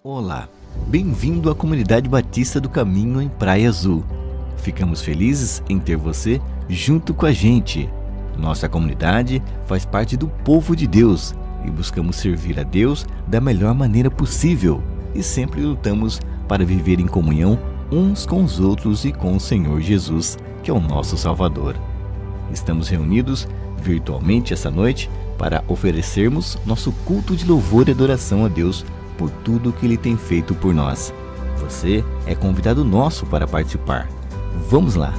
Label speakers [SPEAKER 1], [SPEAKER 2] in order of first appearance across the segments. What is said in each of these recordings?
[SPEAKER 1] Olá, bem-vindo à Comunidade Batista do Caminho em Praia Azul. Ficamos felizes em ter você junto com a gente. Nossa comunidade faz parte do povo de Deus e buscamos servir a Deus da melhor maneira possível e sempre lutamos para viver em comunhão uns com os outros e com o Senhor Jesus, que é o nosso Salvador. Estamos reunidos virtualmente essa noite para oferecermos nosso culto de louvor e adoração a Deus por tudo que Ele tem feito por nós. Você é convidado nosso para participar. Vamos lá!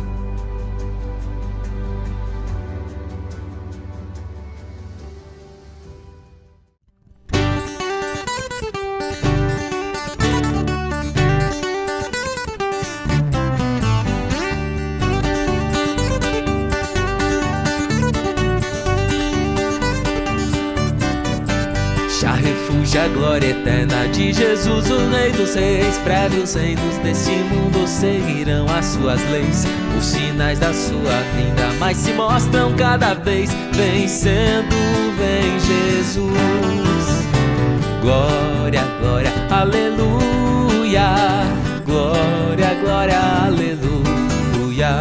[SPEAKER 2] A glória eterna de Jesus, o Rei dos Reis. Prévios reinos desse mundo seguirão as suas leis. Os sinais da sua vinda mais se mostram cada vez. Vencendo, vem Jesus. Glória, glória, aleluia. Glória, glória, aleluia.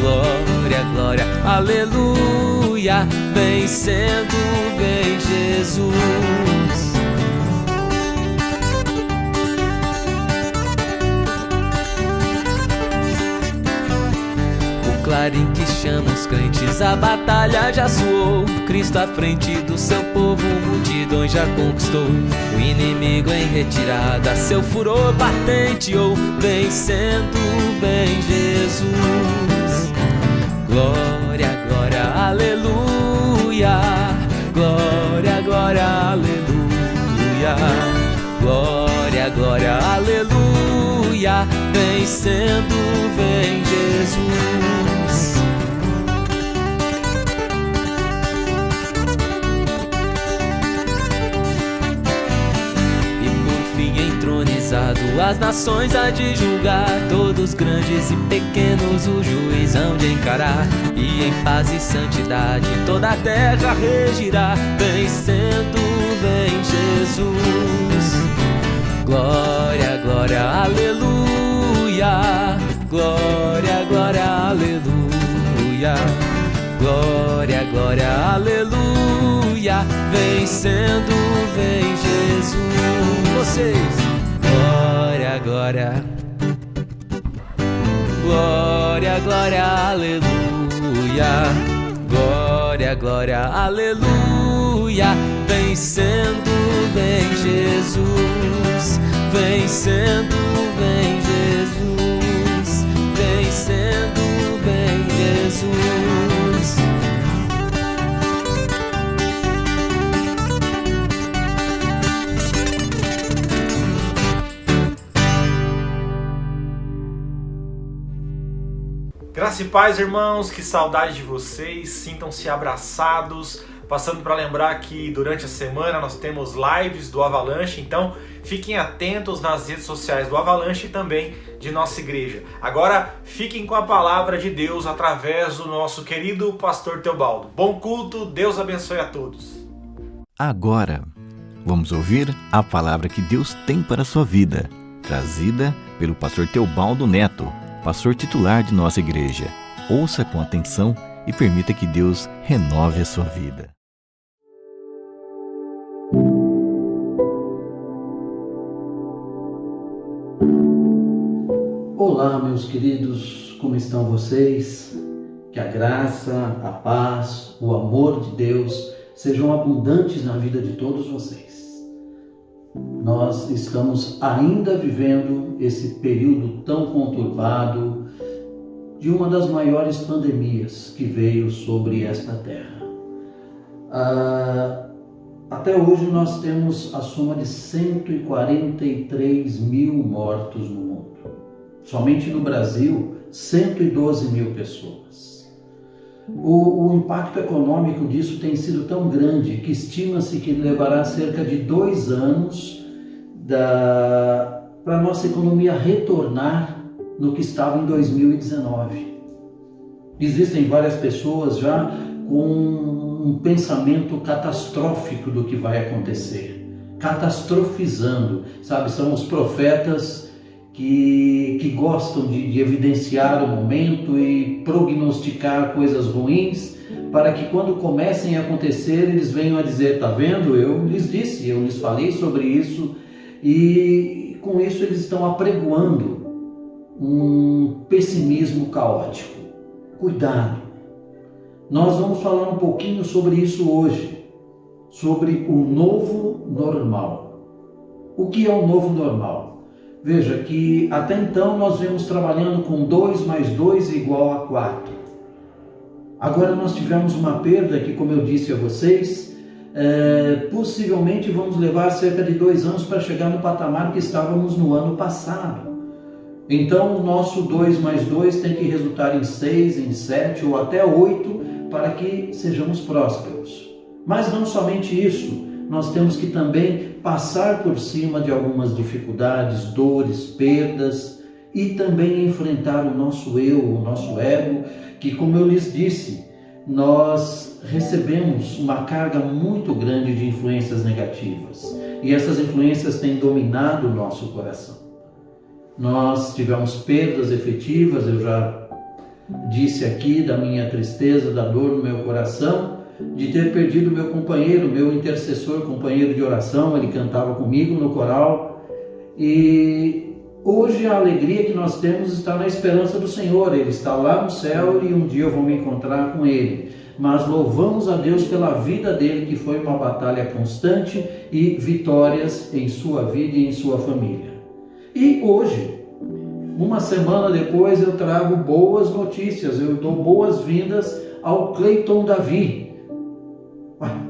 [SPEAKER 2] Glória, glória, aleluia. Vencendo, vem Jesus. Clarim que chama os crentes, a batalha já soou. Cristo à frente do seu povo, multidões já conquistou. O inimigo em retirada, seu furor patenteou. Vencendo, vem Jesus. Glória, glória, aleluia. Glória, glória, aleluia. Glória, glória, aleluia. Vencendo, vem Jesus. Entronizado, as nações há de julgar, todos grandes e pequenos o juiz hão de encarar, e em paz e santidade toda a terra regirá. Vencendo, vem Jesus. Glória, glória, aleluia. Glória, glória, aleluia. Glória, glória, aleluia. Vencendo, vem Jesus. Vocês. Glória, glória. Glória, glória, aleluia. Glória, glória, aleluia. Vencendo, vem Jesus. Vencendo, vem Jesus. Vencendo, vem Jesus.
[SPEAKER 3] Graça e paz, irmãos, que saudade de vocês, sintam-se abraçados. Passando para lembrar que durante a semana nós temos lives do Avalanche, então fiquem atentos nas redes sociais do Avalanche e também de nossa igreja. Agora fiquem com a palavra de Deus através do nosso querido pastor Teobaldo. Bom culto, Deus abençoe a todos.
[SPEAKER 1] Agora, vamos ouvir a palavra que Deus tem para a sua vida, trazida pelo pastor Teobaldo Neto, pastor titular de nossa igreja. Ouça com atenção e permita que Deus renove a sua vida.
[SPEAKER 4] Olá, meus queridos, como estão vocês? Que a graça, a paz, o amor de Deus sejam abundantes na vida de todos vocês. Nós estamos ainda vivendo esse período tão conturbado de uma das maiores pandemias que veio sobre esta terra. Até hoje nós temos a soma de 143 mil mortos no mundo. Somente no Brasil, 112 mil pessoas. O impacto econômico disso tem sido tão grande que estima-se que levará cerca de 2 anos para a nossa economia retornar no que estava em 2019. Existem várias pessoas já com um pensamento catastrófico do que vai acontecer. catastrofizando, sabe? São os profetas que gostam de evidenciar o momento e prognosticar coisas ruins, para que quando comecem a acontecer, eles venham a dizer: tá vendo? Eu lhes disse, eu lhes falei sobre isso, e com isso eles estão apregoando um pessimismo caótico. Cuidado! Nós vamos falar um pouquinho sobre isso hoje, sobre o novo normal. O que é o novo normal? Veja que até então nós vemos trabalhando com 2 mais 2 igual a 4. Agora nós tivemos uma perda que, como eu disse a vocês, possivelmente vamos levar cerca de 2 anos para chegar no patamar que estávamos no ano passado. Então o nosso 2 mais 2 tem que resultar em 6, em 7 ou até 8 para que sejamos prósperos. Mas não somente isso, nós temos que também passar por cima de algumas dificuldades, dores, perdas e também enfrentar o nosso eu, o nosso ego, que, como eu lhes disse, nós recebemos uma carga muito grande de influências negativas e essas influências têm dominado o nosso coração. Nós tivemos perdas efetivas, eu já disse aqui da minha tristeza, da dor no meu coração, de ter perdido meu companheiro, meu intercessor, companheiro de oração. Ele cantava comigo no coral, e hoje a alegria que nós temos está na esperança do Senhor. Ele está lá no céu e um dia eu vou me encontrar com Ele. Mas louvamos a Deus pela vida dele, que foi uma batalha constante e vitórias em sua vida e em sua família. E hoje, uma semana depois, eu trago boas notícias, eu dou boas-vindas ao Cleiton Davi.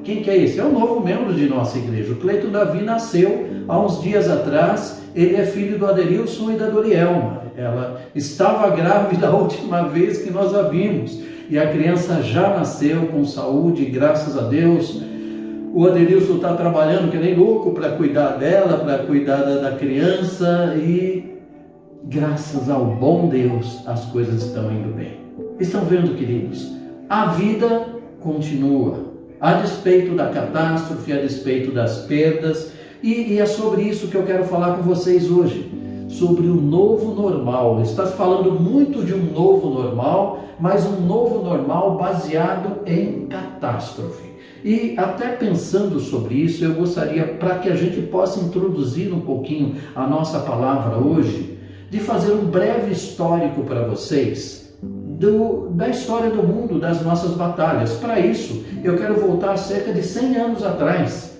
[SPEAKER 4] Quem que é esse? É um novo membro de nossa igreja. O Cleiton Davi nasceu há uns dias atrás. Ele é filho do Aderilson e da Dorielma. Ela estava grávida a última vez que nós a vimos, e a criança já nasceu com saúde, graças a Deus. O Aderilson está trabalhando que nem louco para cuidar dela, para cuidar da criança, e graças ao bom Deus as coisas estão indo bem. Estão vendo, queridos? A vida continua, a despeito da catástrofe, a despeito das perdas, e é sobre isso que eu quero falar com vocês hoje, sobre o novo normal. Está falando muito de um novo normal, mas um novo normal baseado em catástrofe. E até pensando sobre isso, eu gostaria, para que a gente possa introduzir um pouquinho a nossa palavra hoje, de fazer um breve histórico para vocês da história do mundo, das nossas batalhas. Para isso, eu quero voltar cerca de 100 anos atrás,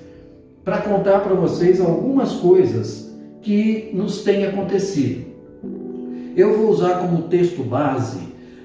[SPEAKER 4] para contar para vocês algumas coisas que nos têm acontecido. Eu vou usar como texto base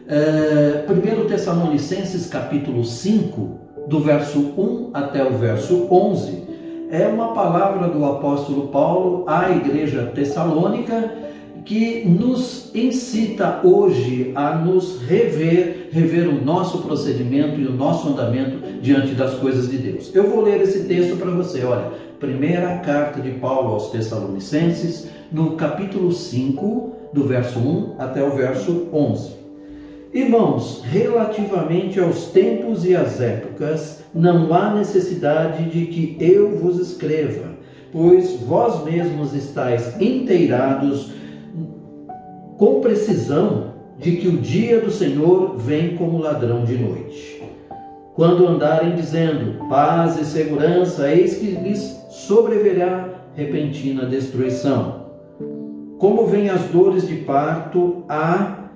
[SPEAKER 4] 1 Tessalonicenses capítulo 5, do verso 1 até o verso 11. É uma palavra do apóstolo Paulo à igreja tessalônica, que nos incita hoje a nos rever o nosso procedimento e o nosso andamento diante das coisas de Deus. Eu vou ler esse texto para você. Olha, primeira carta de Paulo aos Tessalonicenses, no capítulo 5, do verso 1 até o verso 11. Irmãos, relativamente aos tempos e às épocas, não há necessidade de que eu vos escreva, pois vós mesmos estáis inteirados com precisão de que o dia do Senhor vem como ladrão de noite. Quando andarem dizendo paz e segurança, eis que lhes sobrevirá repentina destruição. Como vêm as dores de parto a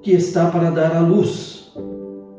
[SPEAKER 4] que está para dar à luz,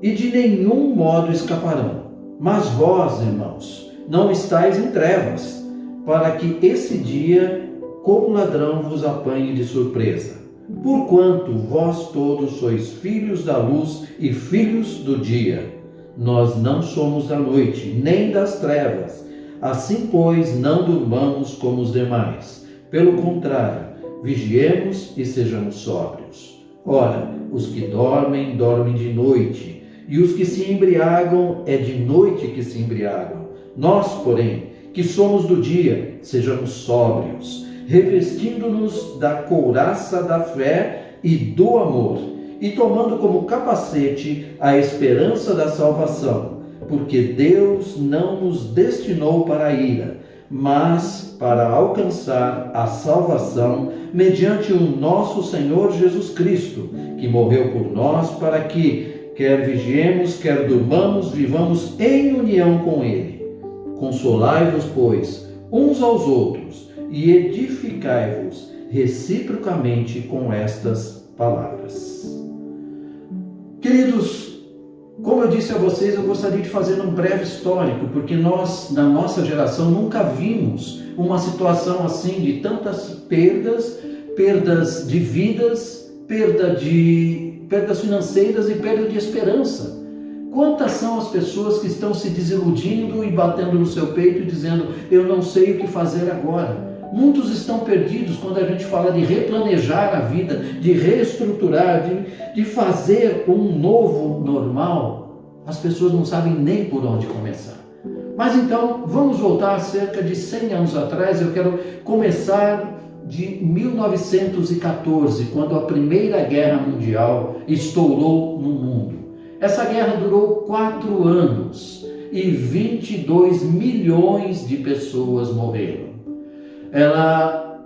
[SPEAKER 4] e de nenhum modo escaparão. Mas vós, irmãos, não estáis em trevas, para que esse dia, como ladrão, vos apanhe de surpresa. Porquanto vós todos sois filhos da luz e filhos do dia. Nós não somos da noite, nem das trevas. Assim, pois, não durmamos como os demais. Pelo contrário, vigiemos e sejamos sóbrios. Ora, os que dormem, dormem de noite, e os que se embriagam, é de noite que se embriagam. Nós, porém, que somos do dia, sejamos sóbrios, revestindo-nos da couraça da fé e do amor, e tomando como capacete a esperança da salvação, porque Deus não nos destinou para a ira, mas para alcançar a salvação mediante o nosso Senhor Jesus Cristo, que morreu por nós para que, quer vigiemos, quer durmamos, vivamos em união com Ele. Consolai-vos, pois, uns aos outros e edificai-vos reciprocamente com estas palavras. Queridos, como eu disse a vocês, eu gostaria de fazer um breve histórico, porque nós, na nossa geração, nunca vimos uma situação assim de tantas perdas de vidas, perdas financeiras e perda de esperança. Quantas são as pessoas que estão se desiludindo e batendo no seu peito e dizendo, eu não sei o que fazer agora. Muitos estão perdidos quando a gente fala de replanejar a vida, de reestruturar, de fazer um novo normal. As pessoas não sabem nem por onde começar. Mas então, vamos voltar cerca de 100 anos atrás. Eu quero começar de 1914, quando a Primeira Guerra Mundial estourou no mundo. Essa guerra durou 4 anos e 22 milhões de pessoas morreram. Ela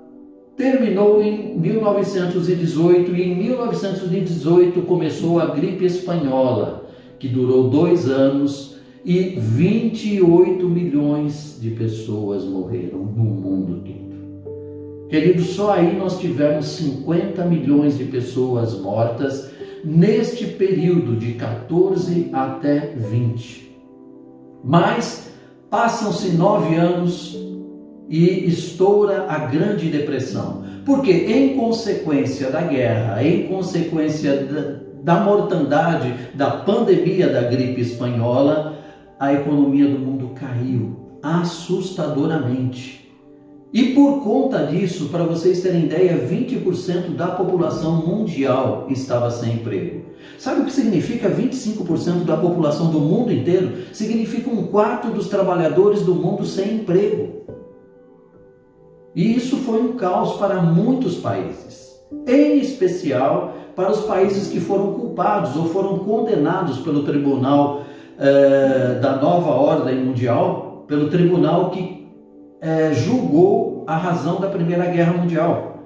[SPEAKER 4] terminou em 1918 e em 1918 começou a gripe espanhola, que durou 2 anos e 28 milhões de pessoas morreram no mundo todo. Queridos, só aí nós tivemos 50 milhões de pessoas mortas neste período de 14 até 20. Mas passam-se 9 anos e estoura a Grande Depressão. Porque em consequência da guerra, em consequência da mortandade, da pandemia da gripe espanhola, a economia do mundo caiu assustadoramente. E por conta disso, para vocês terem ideia, 20% da população mundial estava sem emprego. Sabe o que significa 25% da população do mundo inteiro? Significa 1/4 dos trabalhadores do mundo sem emprego. E isso foi um caos para muitos países, em especial para os países que foram culpados ou foram condenados pelo Tribunal da Nova Ordem Mundial, pelo tribunal que julgou a razão da Primeira Guerra Mundial.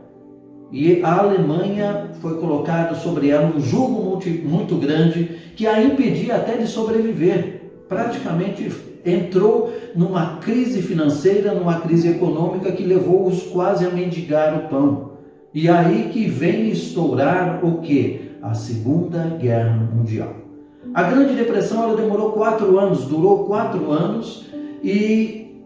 [SPEAKER 4] E a Alemanha foi colocado sobre ela um jugo muito grande que a impedia até de sobreviver. Praticamente entrou numa crise financeira, numa crise econômica que levou-os quase a mendigar o pão. E aí que vem estourar o quê? A Segunda Guerra Mundial. A Grande Depressão ela demorou 4 anos, durou 4 anos e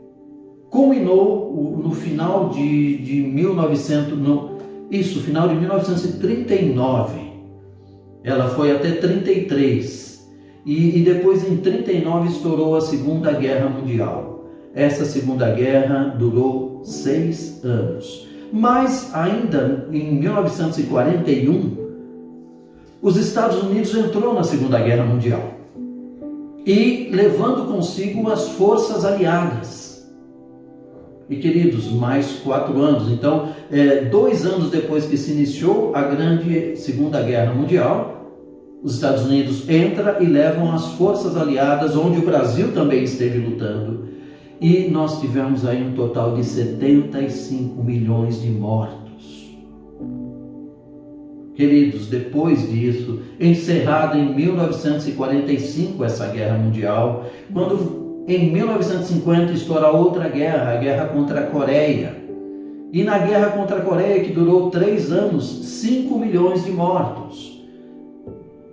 [SPEAKER 4] culminou no final de 1939. Ela foi até 33. E depois em 39 estourou a Segunda Guerra Mundial. Essa Segunda Guerra durou 6 anos. Mas ainda em 1941, os Estados Unidos entrou na Segunda Guerra Mundial. E levando consigo as forças aliadas. E queridos, mais 4 anos. Então, 2 anos depois que se iniciou a grande Segunda Guerra Mundial, os Estados Unidos entram e levam as forças aliadas, onde o Brasil também esteve lutando. E nós tivemos aí um total de 75 milhões de mortos. Queridos, depois disso, encerrada em 1945 essa guerra mundial, quando em 1950 estoura outra guerra, a guerra contra a Coreia. E na guerra contra a Coreia, que durou 3 anos, 5 milhões de mortos.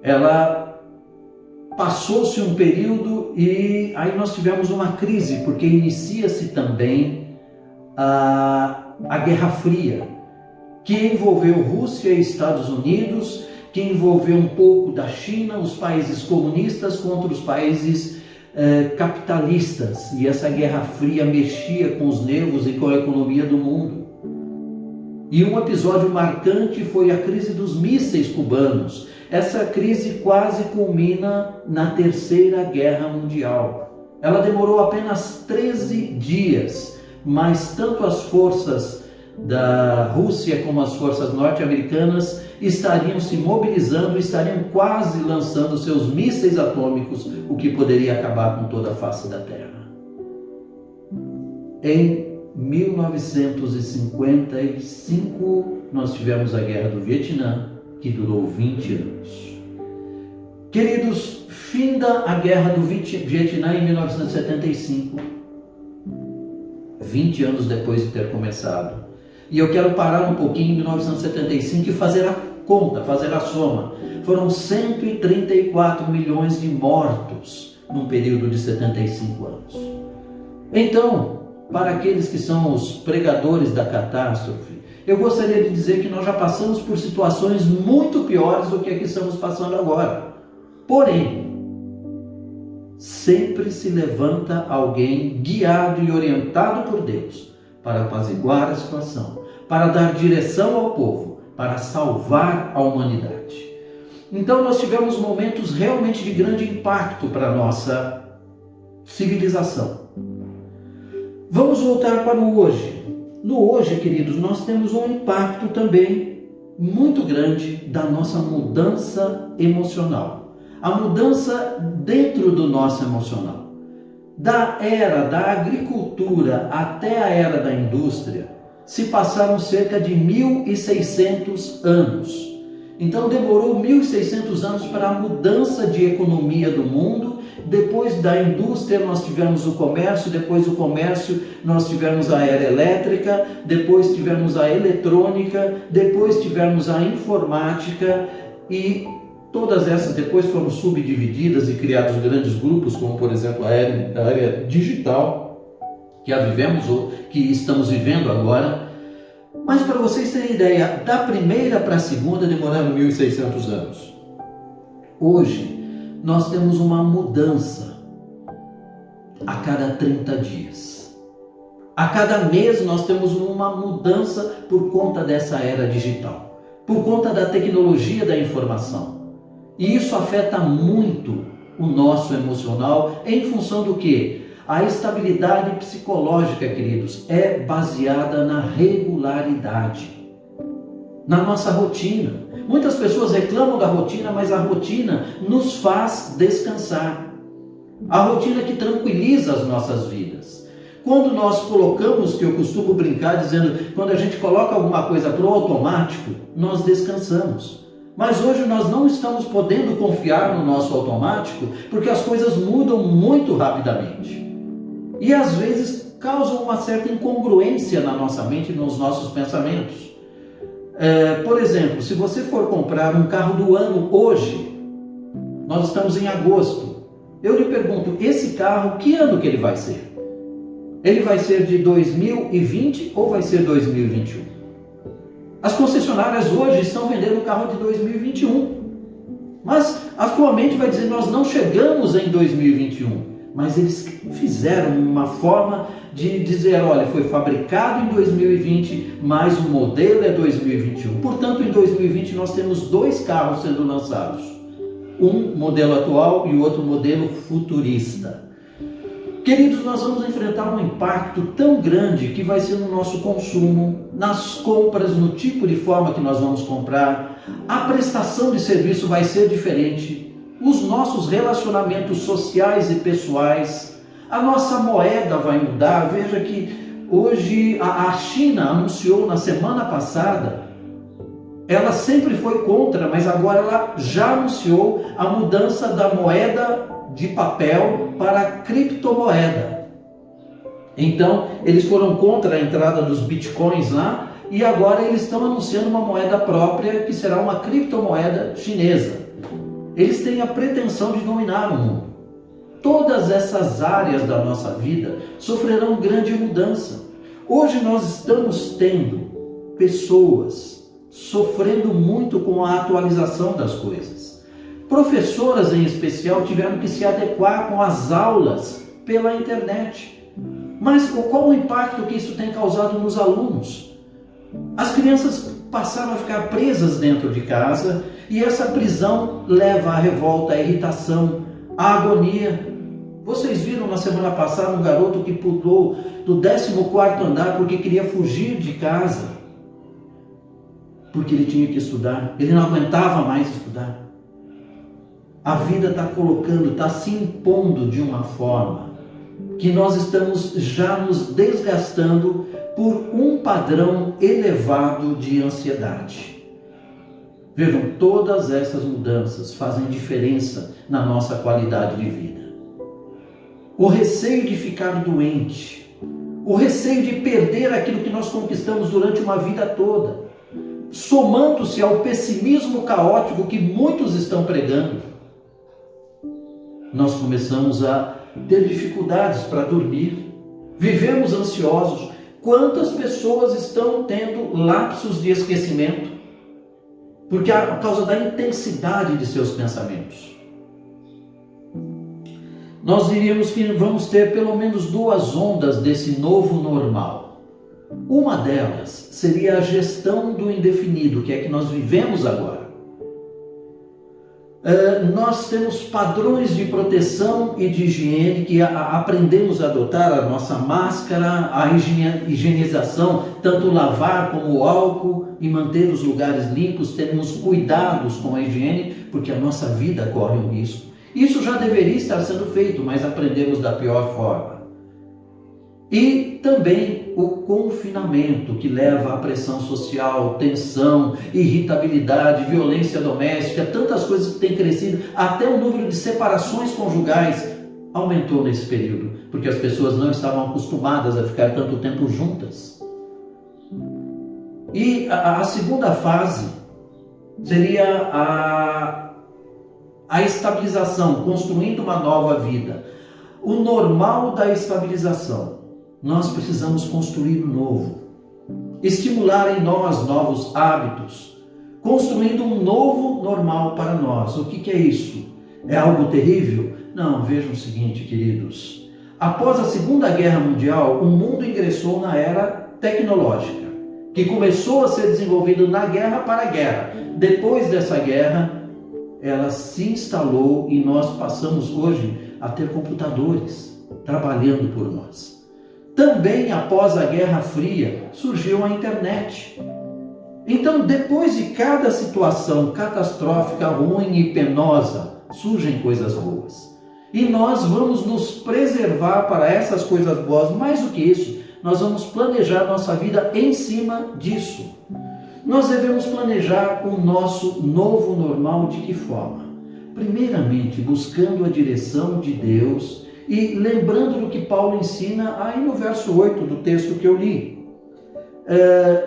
[SPEAKER 4] Ela passou-se um período e aí nós tivemos uma crise, porque inicia-se também a Guerra Fria, que envolveu Rússia e Estados Unidos, que envolveu um pouco da China, os países comunistas contra os países capitalistas. E essa Guerra Fria mexia com os nervos e com a economia do mundo. E um episódio marcante foi a crise dos mísseis cubanos. Essa crise quase culmina na Terceira Guerra Mundial. Ela demorou apenas 13 dias, mas tanto as forças da Rússia como as forças norte-americanas estariam se mobilizando, estariam quase lançando seus mísseis atômicos, o que poderia acabar com toda a face da Terra. Em 1955, nós tivemos a Guerra do Vietnã, que durou 20 anos. Queridos, finda a Guerra do Vietnã em 1975, 20 anos depois de ter começado. E eu quero parar um pouquinho em 1975 e fazer a conta, fazer a soma. Foram 134 milhões de mortos num período de 75 anos. Então, para aqueles que são os pregadores da catástrofe, eu gostaria de dizer que nós já passamos por situações muito piores do que a que estamos passando agora. Porém, sempre se levanta alguém guiado e orientado por Deus para apaziguar a situação, para dar direção ao povo, para salvar a humanidade. Então nós tivemos momentos realmente de grande impacto para a nossa civilização. Vamos voltar para o hoje. No hoje, queridos, nós temos um impacto também muito grande da nossa mudança emocional. A mudança dentro do nosso emocional. Da era da agricultura até a era da indústria, se passaram cerca de 1.600 anos. Então demorou 1.600 anos para a mudança de economia do mundo. Depois da indústria nós tivemos o comércio, depois do comércio nós tivemos a era elétrica, depois tivemos a eletrônica, depois tivemos a informática e todas essas depois foram subdivididas e criados grandes grupos, como por exemplo a era digital que estamos vivendo agora. Mas para vocês terem ideia, da primeira para a segunda demoraram 1.600 anos. Hoje nós temos uma mudança a cada 30 dias. A cada mês nós temos uma mudança por conta dessa era digital, por conta da tecnologia da informação. E isso afeta muito o nosso emocional em função do quê? A estabilidade psicológica, queridos, é baseada na regularidade, na nossa rotina. Muitas pessoas reclamam da rotina, mas a rotina nos faz descansar. A rotina que tranquiliza as nossas vidas. Quando nós colocamos, que eu costumo brincar dizendo, quando a gente coloca alguma coisa para o automático, nós descansamos. Mas hoje nós não estamos podendo confiar no nosso automático, porque as coisas mudam muito rapidamente. E às vezes causam uma certa incongruência na nossa mente e nos nossos pensamentos. Por exemplo, se você for comprar um carro do ano hoje, nós estamos em agosto, eu lhe pergunto, esse carro, que ano que ele vai ser? Ele vai ser de 2020 ou vai ser 2021? As concessionárias hoje estão vendendo o carro de 2021, mas atualmente vai dizer, nós não chegamos em 2021. Mas eles fizeram uma forma de dizer, olha, foi fabricado em 2020, mas o modelo é 2021. Portanto, em 2020 nós temos 2 carros sendo lançados. Um modelo atual e o outro modelo futurista. Queridos, nós vamos enfrentar um impacto tão grande que vai ser no nosso consumo, nas compras, no tipo de forma que nós vamos comprar. A prestação de serviço vai ser diferente. Os nossos relacionamentos sociais e pessoais, a nossa moeda vai mudar. Veja que hoje a China anunciou na semana passada, ela sempre foi contra, mas agora ela já anunciou a mudança da moeda de papel para a criptomoeda. Então, eles foram contra a entrada dos bitcoins lá e agora eles estão anunciando uma moeda própria que será uma criptomoeda chinesa. Eles têm a pretensão de dominar o mundo. Todas essas áreas da nossa vida sofrerão grande mudança. Hoje nós estamos tendo pessoas sofrendo muito com a atualização das coisas. Professoras em especial tiveram que se adequar com as aulas pela internet. Mas qual o impacto que isso tem causado nos alunos? As crianças passaram a ficar presas dentro de casa e essa prisão leva à revolta, à irritação, à agonia. Vocês viram na semana passada um garoto que pulou do 14º andar porque queria fugir de casa, porque ele tinha que estudar, ele não aguentava mais estudar. A vida está colocando, está se impondo de uma forma que nós estamos já nos desgastando por um padrão elevado de ansiedade. Vejam, todas essas mudanças fazem diferença na nossa qualidade de vida. O receio de ficar doente, o receio de perder aquilo que nós conquistamos durante uma vida toda, somando-se ao pessimismo caótico que muitos estão pregando, nós começamos a ter dificuldades para dormir, vivemos ansiosos. Quantas pessoas estão tendo lapsos de esquecimento por causa da intensidade de seus pensamentos? Nós diríamos que vamos ter pelo menos 2 ondas desse novo normal. Uma delas seria a gestão do indefinido, que é que nós vivemos agora. Nós temos padrões de proteção e de higiene que aprendemos a adotar, a nossa máscara, a higienização, tanto lavar como o álcool e manter os lugares limpos, termos cuidados com a higiene, porque a nossa vida corre um risco. Isso já deveria estar sendo feito, mas aprendemos da pior forma. E também o confinamento, que leva à pressão social, tensão, irritabilidade, violência doméstica, tantas coisas que têm crescido, até o número de separações conjugais aumentou nesse período, porque as pessoas não estavam acostumadas a ficar tanto tempo juntas. E a segunda fase seria a estabilização, construindo uma nova vida. O normal da estabilização. Nós precisamos construir o novo, estimular em nós novos hábitos, construindo um novo normal para nós. O que é isso? É algo terrível? Não, vejam o seguinte, queridos. Após a Segunda Guerra Mundial, o mundo ingressou na era tecnológica, que começou a ser desenvolvida na guerra para a guerra. Depois dessa guerra, ela se instalou e nós passamos hoje a ter computadores trabalhando por nós. Também após a Guerra Fria surgiu a internet. Então, depois de cada situação catastrófica, ruim e penosa, surgem coisas boas. E nós vamos nos preservar para essas coisas boas. Mais do que isso, nós vamos planejar nossa vida em cima disso. Nós devemos planejar o nosso novo normal de que forma? Primeiramente, buscando a direção de Deus e lembrando do que Paulo ensina aí no verso 8 do texto que eu li.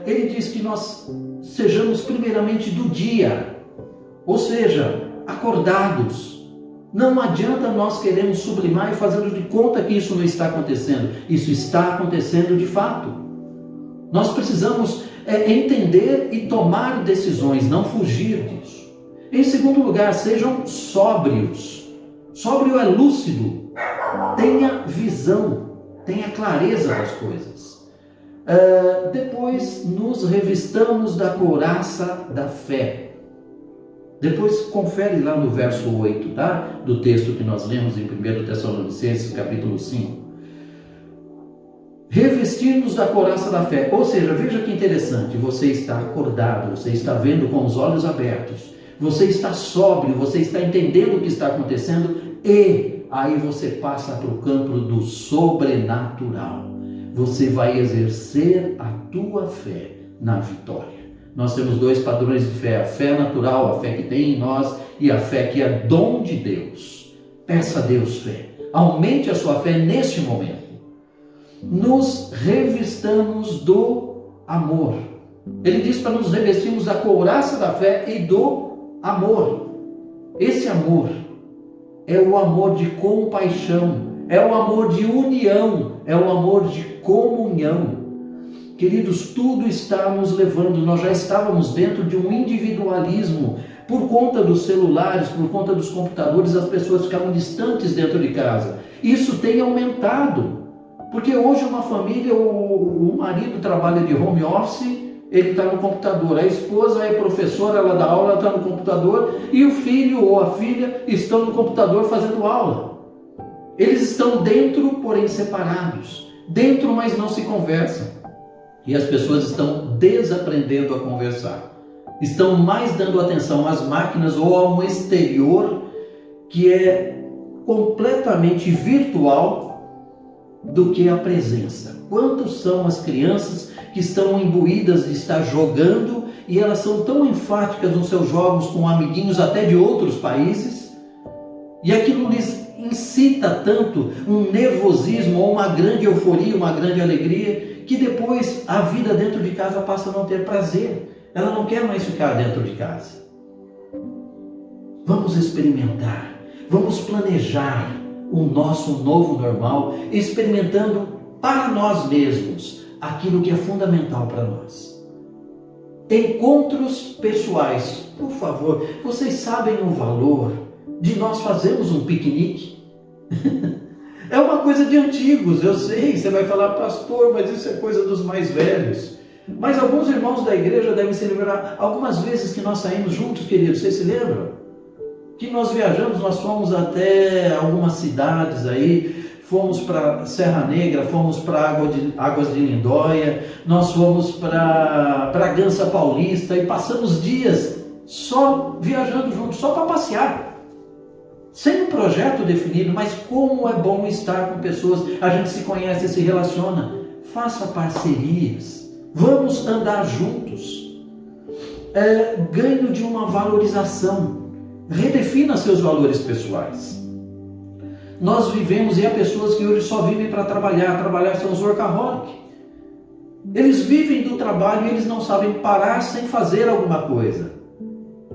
[SPEAKER 4] Ele diz que nós sejamos primeiramente do dia, ou seja, acordados. Não adianta nós queremos sublimar e fazendo de conta que isso não está acontecendo. Isso está acontecendo de fato. Nós precisamos entender e tomar decisões, não fugir disso. Em segundo lugar, sejam sóbrios. Sóbrio é lúcido. Tenha visão, tenha clareza das coisas. Depois nos revistamos da couraça da fé. Depois confere lá no verso 8, tá? Do texto que nós lemos em 1 Tessalonicenses, capítulo 5. Revestir-nos da couraça da fé. Ou seja, veja que interessante, você está acordado, você está vendo com os olhos abertos, você está sóbrio, você está entendendo o que está acontecendo e aí você passa para o campo do sobrenatural. Você vai exercer a tua fé na vitória. Nós temos 2 padrões de fé, a fé natural, a fé que tem em nós, e a fé que é dom de Deus. Peça a Deus fé. Aumente a sua fé neste momento. Nos revistamos do amor. Ele diz para nos revestirmos da couraça da fé e do amor. Esse amor é o amor de compaixão, é o amor de união, é o amor de comunhão. Queridos, tudo está nos levando, nós já estávamos dentro de um individualismo. Por conta dos celulares, por conta dos computadores, as pessoas ficavam distantes dentro de casa. Isso tem aumentado, porque hoje uma família, o marido trabalha de home office, ele está no computador, a esposa é professora, ela dá aula, está no computador, e o filho ou a filha estão no computador fazendo aula. Eles estão dentro, porém separados. Dentro, mas não se conversam. E as pessoas estão desaprendendo a conversar. Estão mais dando atenção às máquinas ou a um exterior que é completamente virtual do que a presença. Quantos são as crianças que estão imbuídas de estar jogando e elas são tão enfáticas nos seus jogos com amiguinhos até de outros países, e aquilo lhes incita tanto um nervosismo ou uma grande euforia, uma grande alegria, que depois a vida dentro de casa passa a não ter prazer. Ela não quer mais ficar dentro de casa. Vamos experimentar, vamos planejar o nosso novo normal, experimentando para nós mesmos aquilo que é fundamental para nós. Encontros pessoais. Por favor, vocês sabem o valor de nós fazermos um piquenique? É uma coisa de antigos, eu sei. Você vai falar, pastor, mas isso é coisa dos mais velhos. Mas alguns irmãos da igreja devem se lembrar, algumas vezes que nós saímos juntos, queridos, vocês se lembram? Que nós viajamos, nós fomos até algumas cidades aí, fomos para Serra Negra, fomos para Águas de Lindóia, nós fomos para Bragança Paulista e passamos dias só viajando juntos, só para passear. Sem um projeto definido, mas como é bom estar com pessoas, a gente se conhece, se relaciona. Faça parcerias, vamos andar juntos. Ganho de uma valorização. Redefina seus valores pessoais. Nós vivemos, e há pessoas que hoje só vivem para trabalhar são os workaholic. Eles vivem do trabalho e eles não sabem parar sem fazer alguma coisa.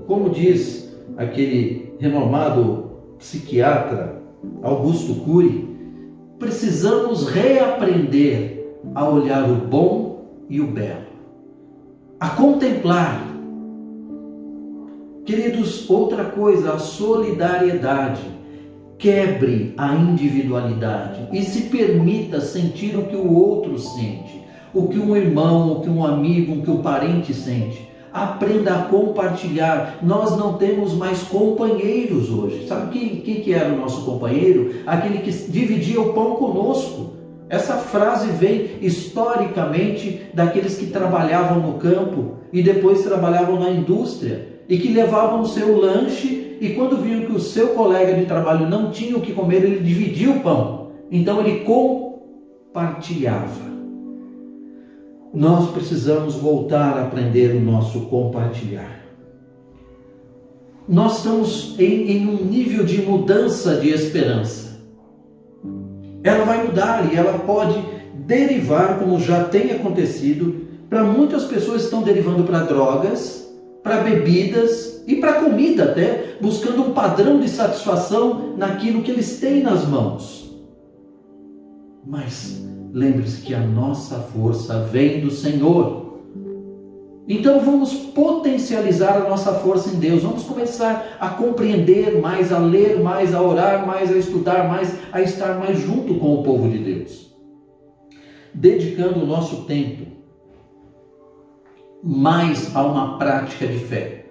[SPEAKER 4] Como diz aquele renomado psiquiatra Augusto Cury, precisamos reaprender a olhar o bom e o belo, a contemplar. Queridos, outra coisa, a solidariedade. Quebre a individualidade e se permita sentir o que o outro sente, o que um irmão, o que um amigo, o que um parente sente. Aprenda a compartilhar. Nós não temos mais companheiros hoje. Sabe quem que era o nosso companheiro? Aquele que dividia o pão conosco. Essa frase vem historicamente daqueles que trabalhavam no campo e depois trabalhavam na indústria e que levavam o seu lanche, e quando viam que o seu colega de trabalho não tinha o que comer, ele dividia o pão. Então ele compartilhava. Nós precisamos voltar a aprender o nosso compartilhar. Nós estamos em um nível de mudança de esperança. Ela vai mudar e ela pode derivar, como já tem acontecido, para muitas pessoas estão derivando para drogas, para bebidas e para comida até, buscando um padrão de satisfação naquilo que eles têm nas mãos. Mas lembre-se que a nossa força vem do Senhor. Então vamos potencializar a nossa força em Deus. Vamos começar a compreender mais, a ler mais, a orar mais, a estudar mais, a estar mais junto com o povo de Deus. Dedicando o nosso tempo mais a uma prática de fé.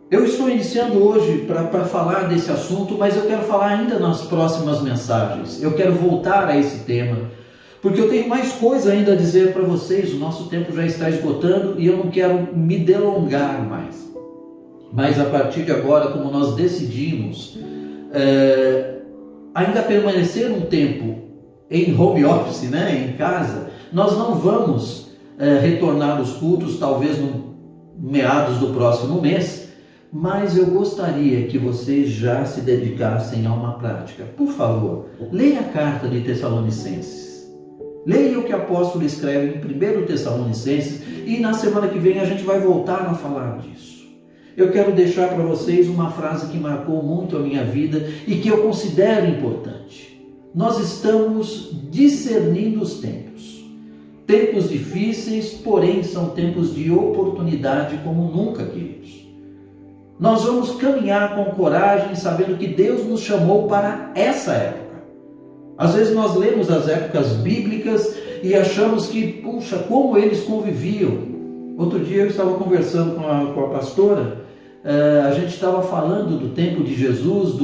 [SPEAKER 4] Eu estou iniciando hoje para falar desse assunto, mas eu quero falar ainda nas próximas mensagens. Eu quero voltar a esse tema, porque eu tenho mais coisa ainda a dizer para vocês. O nosso tempo já está esgotando e eu não quero me delongar mais. Mas a partir de agora, como nós decidimos ainda permanecer um tempo em home office, em casa, nós não vamos retornar aos cultos, talvez no meados do próximo mês, mas eu gostaria que vocês já se dedicassem a uma prática. Por favor, leia a carta de Tessalonicenses. Leia o que o apóstolo escreve em 1 Tessalonicenses e na semana que vem a gente vai voltar a falar disso. Eu quero deixar para vocês uma frase que marcou muito a minha vida e que eu considero importante. Nós estamos discernindo os tempos. Tempos difíceis, porém são tempos de oportunidade como nunca, queridos. Nós vamos caminhar com coragem, sabendo que Deus nos chamou para essa época. Às vezes nós lemos as épocas bíblicas e achamos que, puxa, como eles conviviam. Outro dia eu estava conversando com a pastora, a gente estava falando do tempo de Jesus,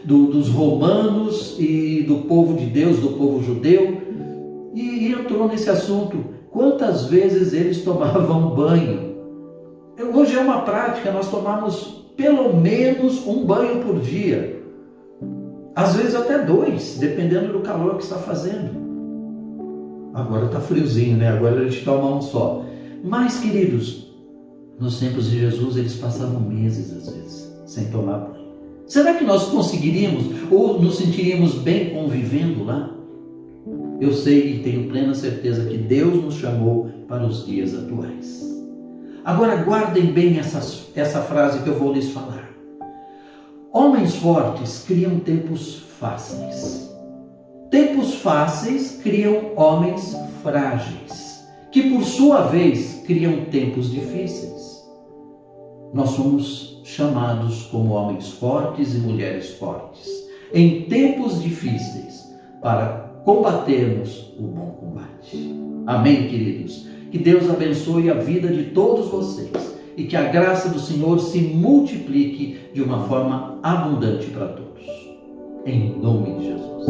[SPEAKER 4] dos romanos e do povo de Deus, do povo judeu, e entrou nesse assunto. Quantas vezes eles tomavam banho? Hoje é uma prática, nós tomamos pelo menos um banho por dia. às vezes até 2, dependendo do calor que está fazendo. Agora está friozinho, né? Agora a gente toma um só. Mas, queridos, nos tempos de Jesus eles passavam meses, às vezes, sem tomar banho. Será que nós conseguiríamos ou nos sentiríamos bem convivendo lá? Eu sei e tenho plena certeza que Deus nos chamou para os dias atuais. Agora guardem bem essa frase que eu vou lhes falar. Homens fortes criam tempos fáceis. Tempos fáceis criam homens frágeis, que por sua vez criam tempos difíceis. Nós somos chamados como homens fortes e mulheres fortes, em tempos difíceis, para combatermos o bom combate. Amém, queridos? Que Deus abençoe a vida de todos vocês e que a graça do Senhor se multiplique de uma forma abundante para todos. Em nome de Jesus.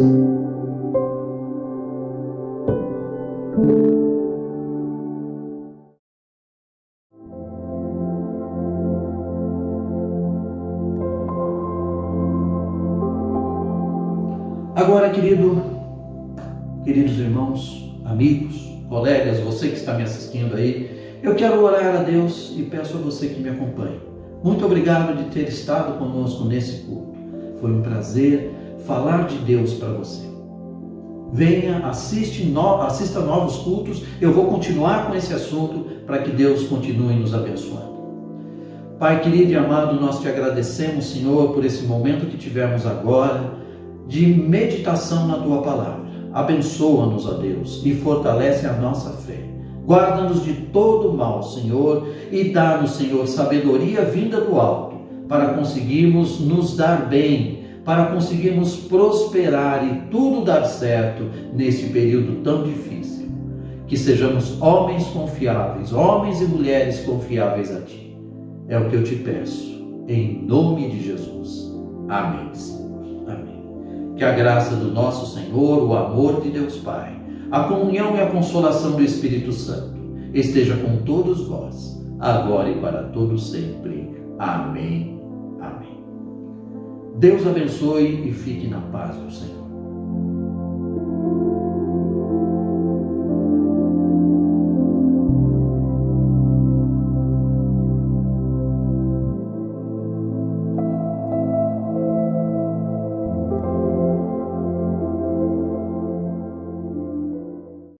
[SPEAKER 4] Agora, queridos irmãos, amigos, colegas, você que está me assistindo aí, eu quero orar a Deus e peço a você que me acompanhe. Muito obrigado de ter estado conosco nesse culto. Foi um prazer falar de Deus para você. Venha, assista novos cultos. Eu vou continuar com esse assunto para que Deus continue nos abençoando. Pai querido e amado, nós te agradecemos, Senhor, por esse momento que tivemos agora de meditação na Tua Palavra. Abençoa-nos, ó Deus, e fortalece a nossa fé. Guarda-nos de todo mal, Senhor, e dá-nos, Senhor, sabedoria vinda do alto, para conseguirmos nos dar bem, para conseguirmos prosperar e tudo dar certo nesse período tão difícil. Que sejamos homens confiáveis, homens e mulheres confiáveis a Ti. É o que eu te peço, em nome de Jesus. Amém, Senhor. Amém. Que a graça do nosso Senhor, o amor de Deus Pai, a comunhão e a consolação do Espírito Santo esteja com todos vós, agora e para todos sempre. Amém. Amém. Deus abençoe e fique na paz do Senhor.